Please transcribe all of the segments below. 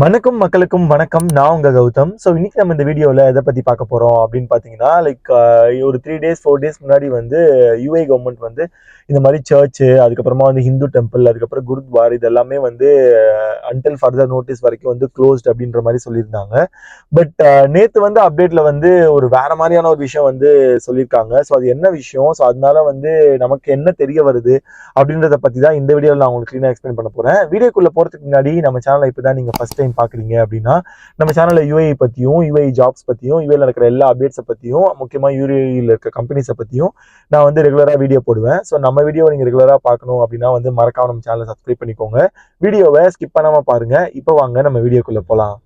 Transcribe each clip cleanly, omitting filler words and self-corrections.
வணக்கம் மக்களுக்கும் வணக்கம். நான் உங்க கௌதம். ஸோ இன்னைக்கு நம்ம இந்த வீடியோவில் எதை பற்றி பார்க்க போகிறோம் அப்படின்னு பார்த்தீங்கன்னா ஒரு 3 days 4 days முன்னாடி வந்து யூஏ கவர்மெண்ட் வந்து இந்த மாதிரி சர்ச்சு, அதுக்கப்புறமா வந்து ஹிந்து டெம்பிள், அதுக்கப்புறம் குருத்வார் இது எல்லாமே வந்து அன்டில் ஃபர்தர் நோட்டீஸ் வரைக்கும் வந்து க்ளோஸ்ட் அப்படின்ற மாதிரி சொல்லியிருந்தாங்க. பட் நேற்று வந்து அப்டேட்டில் வந்து ஒரு வேற மாதிரியான ஒரு விஷயம் வந்து சொல்லியிருக்காங்க. ஸோ அது என்ன விஷயம், ஸோ அதனால வந்து நமக்கு என்ன தெரிய வருது அப்படின்றத பற்றி தான் இந்த வீடியோவில் நான் உங்களுக்கு க்ளீனாக எக்ஸ்பிளைன் பண்ண போகிறேன். வீடியோக்குள்ளே போகிறதுக்கு முன்னாடி நம்ம சேனலை இப்போ தான் நீங்கள் ஃபஸ்ட் டைம் பார்க்குறீங்க அப்படின்னா நம்ம சேனலில் யூஏஇ பற்றியும், யூஏஇ ஜாப்ஸ் பற்றியும், யூஏல இருக்கிற எல்லா அப்டேட்ஸை பற்றியும், முக்கியமாக யூஏஇயில் இருக்க கம்பெனிஸை பற்றியும் நான் வந்து ரெகுலராக வீடியோ போடுவேன். ஸோ நம்ம வீடியோ நீங்கள் ரெகுலராக பார்க்கணும் அப்படின்னா வந்து மறக்காம நம்ம சேனலை சப்ஸ்கிரைப் பண்ணிக்கோங்க. வீடியோவை ஸ்கிப் பண்ணாமல் பாருங்க. இப்போ வாங்க நம்ம வீடியோக்குள்ளே போகலாம்.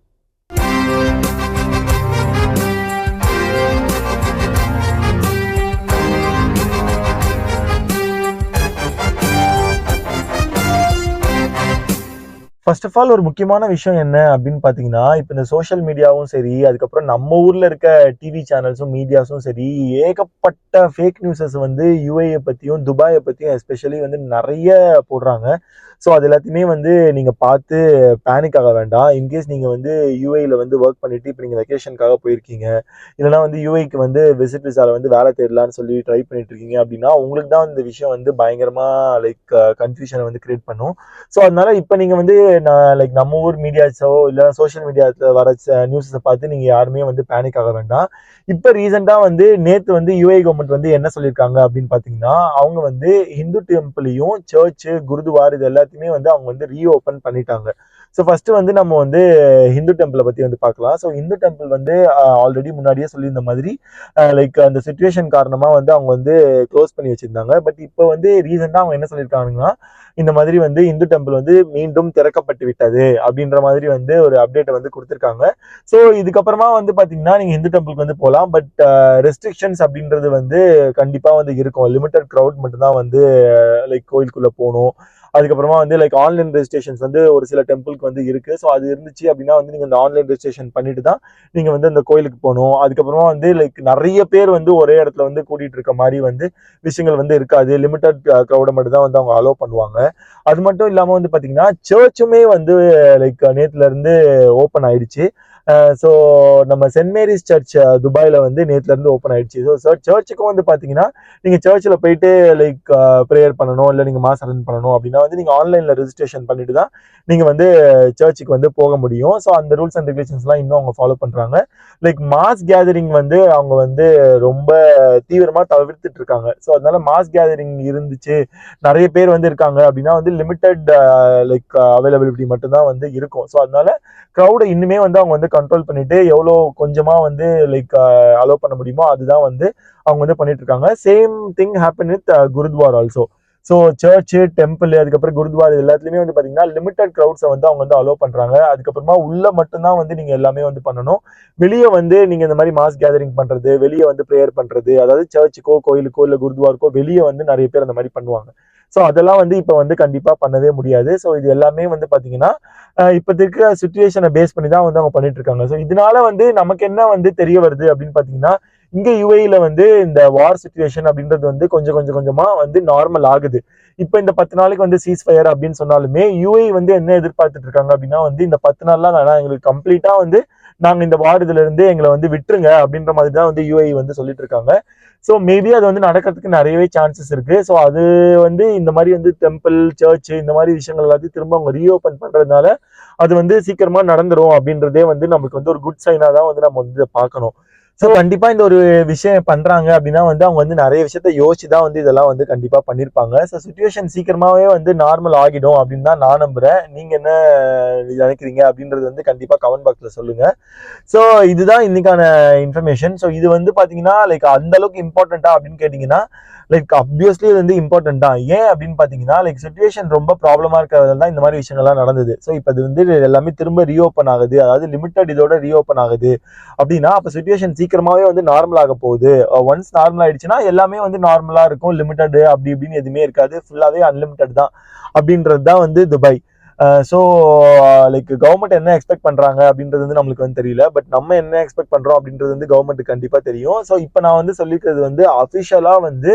ஃபர்ஸ்ட் ஆஃப் ஆல் ஒரு முக்கியமான விஷயம் என்ன அப்படின்னு பார்த்தீங்கன்னா, இப்போ இந்த சோஷியல் மீடியாவும் சரி, அதுக்கப்புறம் நம்ம ஊரில் இருக்க டிவி சேனல்ஸும் மீடியாஸும் சரி, ஏகப்பட்ட ஃபேக் நியூஸஸ் வந்து யூஏயை பற்றியும் துபாயை பற்றியும் எஸ்பெஷலி வந்து நிறைய போடுறாங்க. ஸோ அது எல்லாத்தையுமே வந்து நீங்கள் பார்த்து பேனிக் ஆக வேண்டாம். இன்கேஸ் நீங்கள் வந்து யூஏயில் வந்து ஒர்க் பண்ணிட்டு இப்போ நீங்கள் வெக்கேஷனுக்காக போயிருக்கீங்க, இல்லைனா வந்து யூஏக்கு வந்து விசிட் விசாவில் வந்து வேலை தேடலான்னு சொல்லி ட்ரை பண்ணிட்டு இருக்கீங்க அப்படின்னா உங்களுக்கு தான் இந்த விஷயம் வந்து பயங்கரமாக கன்ஃபியூஷனை வந்து கிரியேட் பண்ணும். ஸோ அதனால இப்போ நீங்கள் வந்து நம்ம ஊர் மீடியாஸோ இல்லை சோஷியல் மீடியாவில் வர நியூஸஸை பார்த்து நீங்கள் யாருமே வந்து பேனிக் ஆக வேண்டாம். இப்போ ரீசெண்டாக வந்து நேற்று வந்து யூஏ கவர்மெண்ட் வந்து என்ன சொல்லியிருக்காங்க அப்படின்னு பார்த்தீங்கன்னா, அவங்க வந்து ஹிந்து டெம்பிளையும் சர்ச்சு, குருதுவார் இது எல்லாத்தையுமே வந்து அவங்க வந்து ரீஓப்பன் பண்ணிட்டாங்க. ஸோ ஃபர்ஸ்ட் வந்து நம்ம வந்து ஹிந்து டெம்பிளை பற்றி வந்து பார்க்கலாம். ஸோ ஹிந்து டெம்பிள் வந்து ஆல்ரெடி முன்னாடியே சொல்லியிருந்த மாதிரி அந்த சுச்சுவேஷன் காரணமாக வந்து அவங்க வந்து க்ளோஸ் பண்ணி வச்சிருந்தாங்க. பட் இப்போ வந்து ரீசெண்டாக அவங்க என்ன சொல்லியிருக்காங்கன்னா, இந்த மாதிரி வந்து இந்து டெம்பிள் வந்து மீண்டும் திறக்கப்பட்டு விட்டது அப்படின்ற மாதிரி வந்து ஒரு அப்டேட்டை வந்து கொடுத்துருக்காங்க. ஸோ இதுக்கப்புறமா வந்து பார்த்தீங்கன்னா நீங்கள் இந்து டெம்பிளுக்கு வந்து போகலாம். பட் ரெஸ்ட்ரிக்ஷன்ஸ் அப்படின்றது வந்து கண்டிப்பாக வந்து இருக்கும். லிமிட்டட் க்ரௌட் மட்டும்தான் வந்து கோயிலுக்குள்ளே போகணும். அதுக்கப்புறமா வந்து ஆன்லைன் ரெஜிஸ்ட்ரேஷன்ஸ் வந்து ஒரு சில டெம்பிளுக்கு வந்து இருக்கு. ஸோ அது இருந்துச்சு அப்படின்னா வந்து நீங்கள் இந்த ஆன்லைன் ரெஜிஸ்ட்ரேஷன் பண்ணிட்டு தான் நீங்கள் வந்து அந்த கோயிலுக்கு போகணும். அதுக்கப்புறமா வந்து நிறைய பேர் வந்து ஒரே இடத்துல வந்து கூட்டிட்டு இருக்க மாதிரி வந்து விஷயங்கள் வந்து இருக்காது. லிமிட்டட் க்ரௌடை மட்டும் தான் வந்து அவங்க அலோவ் பண்ணுவாங்க. அது மட்டும் இல்லாமல் வந்து பார்த்தீங்கன்னா சர்ச்சுமே வந்து நேத்துல இருந்து ஓப்பன் ஆயிடுச்சு. ஸோ நம்ம சென்ட் மேரிஸ் சர்ச் துபாயில் வந்து நேற்றுல இருந்து ஓப்பன் ஆயிடுச்சு. ஸோ சர்ச்சுக்கும் வந்து பார்த்தீங்கன்னா நீங்கள் சர்ச்சில் போயிட்டு ப்ரேயர் பண்ணணும், இல்லை நீங்கள் மாஸ் அட்டெண்ட் பண்ணணும் அப்படின்னா வந்து நீங்கள் ஆன்லைனில் ரெஜிஸ்ட்ரேஷன் பண்ணிட்டு தான் நீங்கள் வந்து சர்ச்சுக்கு வந்து போக முடியும். ஸோ அந்த ரூல்ஸ் அண்ட் ரெகுலேஷன்ஸ்லாம் இன்னும் அவங்க ஃபாலோ பண்ணுறாங்க. மாஸ் கேதரிங் வந்து அவங்க வந்து ரொம்ப தீவிரமாக தவிர்த்துட்டு இருக்காங்க. ஸோ அதனால மாஸ் கேதரிங் இருந்துச்சு, நிறைய பேர் வந்து இருக்காங்க அப்படின்னா வந்து லிமிட்டட் அவைலபிலிட்டி மட்டும்தான் வந்து இருக்கும். ஸோ அதனால க்ரௌடை இன்னுமே வந்து அவங்க வந்து கண்ட்ரோல் பண்ணிட்டு எவ்வளோ கொஞ்சமாக வந்து அலோவ் பண்ண முடியுமோ அதுதான் வந்து அவங்க வந்து பண்ணிட்டு இருக்காங்க. Same thing happen with gurudwara also. So church, temple, அதுக்கப்புறம் குருத்வார் இது எல்லாத்துலேயுமே வந்து பார்த்தீங்கன்னா லிமிட்டட் க்ரௌட்ஸை வந்து அவங்க வந்து அலோவ் பண்ணுறாங்க. அதுக்கப்புறமா உள்ள மட்டும்தான் வந்து நீங்கள் எல்லாமே வந்து பண்ணணும். வெளியே வந்து நீங்கள் இந்த மாதிரி மாஸ் கேதரிங் பண்ணுறது, வெளியே வந்து ப்ரேயர் பண்ணுறது, அதாவது சர்ச்சுக்கோ கோயிலுக்கோ இல்லை குருத்வாருக்கோ வெளியே வந்து நிறைய பேர் அந்த மாதிரி பண்ணுவாங்க. ஸோ அதெல்லாம் வந்து இப்போ வந்து கண்டிப்பாக பண்ணவே முடியாது. ஸோ இது எல்லாமே வந்து பார்த்தீங்கன்னா இப்போதைக்கு சுச்சுவேஷனை பேஸ் பண்ணி தான் வந்து அவங்க பண்ணிட்டு இருக்காங்க. ஸோ இதனால வந்து நமக்கு என்ன வந்து தெரிய வருது அப்படின்னு பார்த்தீங்கன்னா, இங்கே யுஏஇல வந்து இந்த வார் சுச்சுவேஷன் அப்படின்றது வந்து கொஞ்சமாக வந்து நார்மல் ஆகுது. இப்போ இந்த 10 நாளைக்கு வந்து சீஸ் ஃபயர் அப்படின்னு சொன்னாலுமே யுஏஇ வந்து என்ன எதிர்பார்த்துட்டு இருக்காங்க அப்படின்னா வந்து இந்த 10 நாள்லாம் வேணாம், எங்களுக்கு கம்ப்ளீட்டா வந்து நாங்கள் இந்த வார் இதுல இருந்து எங்களை வந்து விட்டுருங்க அப்படின்ற மாதிரி தான் வந்து யுஏஇ வந்து சொல்லிட்டு இருக்காங்க. ஸோ மேபி அது வந்து நடக்கிறதுக்கு நிறையவே சான்சஸ் இருக்கு. ஸோ அது வந்து இந்த மாதிரி வந்து டெம்பிள், சர்ச் இந்த மாதிரி விஷயங்கள் எல்லாத்தையும் திரும்ப அவங்க ரீஓப்பன் பண்றதுனால அது வந்து சீக்கிரமா நடந்துரும் அப்படின்றதே வந்து நமக்கு வந்து ஒரு குட் சைனா தான் வந்து நம்ம வந்து பார்க்கணும். ஸோ கண்டிப்பா இந்த ஒரு விஷயம் பண்றாங்க அப்படின்னா வந்து அவங்க வந்து நிறைய விஷயத்த யோசிச்சு தான் வந்து இதெல்லாம் வந்து கண்டிப்பா பண்ணிருப்பாங்க. ஸோ சுச்சுவேஷன் சீக்கிரமாவே வந்து நார்மல் ஆகிடும் அப்படின்னு தான் நான் நம்புறேன். நீங்க என்ன நினைக்கிறீங்க அப்படின்றது வந்து கண்டிப்பா கமெண்ட் பாக்ஸ்ல சொல்லுங்க. ஸோ இதுதான் இன்னைக்கான இன்ஃபர்மேஷன். ஸோ இது வந்து பாத்தீங்கன்னா அந்த அளவுக்கு இம்பார்ட்டண்டா அப்படின்னு கேட்டீங்கன்னா அப்வியஸ்லி இது வந்து இம்பார்ட்டன்ட் தான். ஏன் அப்படின்னு பாத்தீங்கன்னா சுச்சுவேஷன் ரொம்ப ப்ராப்ளமா இருக்கிறதால தான் இந்த மாதிரி விஷயங்கள்லாம் நடந்தது. ஸோ இப்போ இது வந்து எல்லாமே திரும்ப ரீஓப்பன் ஆகுது, அதாவது லிமிட்டட் இதோட ரீஓப்பன் ஆகுது அப்படின்னா அப்போ சுச்சுவேஷன் சீக்கிரமாவே வந்து நார்மல் ஆக போகுது. ஒன்ஸ் நார்மல் ஆயிடுச்சுன்னா எல்லாமே வந்து நார்மலா இருக்கும். லிமிட்டட் அப்படி இப்படின்னு எதுவுமே இருக்காது, ஃபுல்லாவே அன்லிமிட்டட் தான் அப்படின்றது தான் வந்து துபாய். ஸோ லைக் கவர்மெண்ட் என்ன எக்ஸ்பெக்ட் பண்றாங்க அப்படின்றது வந்து நம்மளுக்கு வந்து தெரியல. பட் நம்ம என்ன எக்ஸ்பெக்ட் பண்றோம் அப்படின்றது வந்து கவர்மெண்ட் கண்டிப்பா தெரியும். ஸோ இப்போ நான் வந்து சொல்லிக்கிறது வந்து அஃபிஷியலா வந்து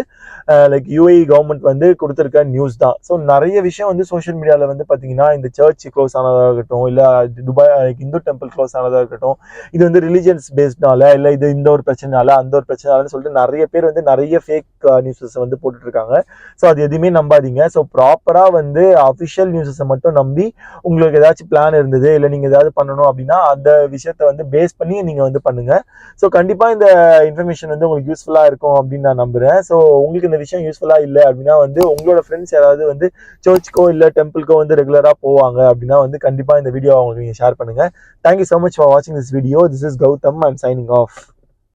லைக் யூஏஇ கவர்மெண்ட் வந்து கொடுத்துருக்க நியூஸ் தான். ஸோ நிறைய விஷயம் வந்து சோஷியல் மீடியாவில் வந்து பார்த்தீங்கன்னா இந்த சர்ச் க்ளோஸ் ஆனதாக இருக்கட்டும், இல்லை துபாய் இந்து டெம்பிள் க்ளோஸ் ஆனதாக இருக்கட்டும், இது வந்து ரிலிஜியன்ஸ் பேஸ்ட்னால, இல்லை இது இந்த ஒரு பிரச்சனைனால அந்த ஒரு பிரச்சனைனாலன்னு சொல்லிட்டு நிறைய பேர் வந்து நிறைய ஃபேக் நியூஸஸ் வந்து போட்டுட்டு இருக்காங்க. ஸோ அது எதுவுமே நம்பாதீங்க. ஸோ ப்ராப்பராக வந்து அஃபிஷியல் நியூஸஸை மட்டும் நம்பி உங்களுக்கு ஏதாச்சும் பிளான் இருந்தது, இல்லை நீங்கள் ஏதாவது பண்ணணும் அப்படின்னா அந்த விஷயத்தை வந்து பேஸ் பண்ணி நீங்கள் வந்து பண்ணுங்க. ஸோ கண்டிப்பாக இந்த இன்ஃபர்மேஷன் வந்து உங்களுக்கு யூஸ்ஃபுல்லாக இருக்கும் அப்படின்னு நான் நம்புறேன். ஸோ உங்களுக்கு இந்த விஷயம் யூஸ்ஃபுல்லாக இல்லை அப்படின்னா வந்து உங்களோட ஃப்ரெண்ட்ஸ் யாராவது வந்து சர்ச்சுக்கோ இல்லை டெம்பிள்க்கோ வந்து ரெகுலராக போவாங்க அப்படின்னா வந்து கண்டிப்பாக இந்த வீடியோ அவங்களுக்கு நீங்கள் ஷேர் பண்ணுங்க. தேங்க்யூ ஸோ மச் ஃபார் வாட்சிங் this video. This is Gautham. I'm signing of.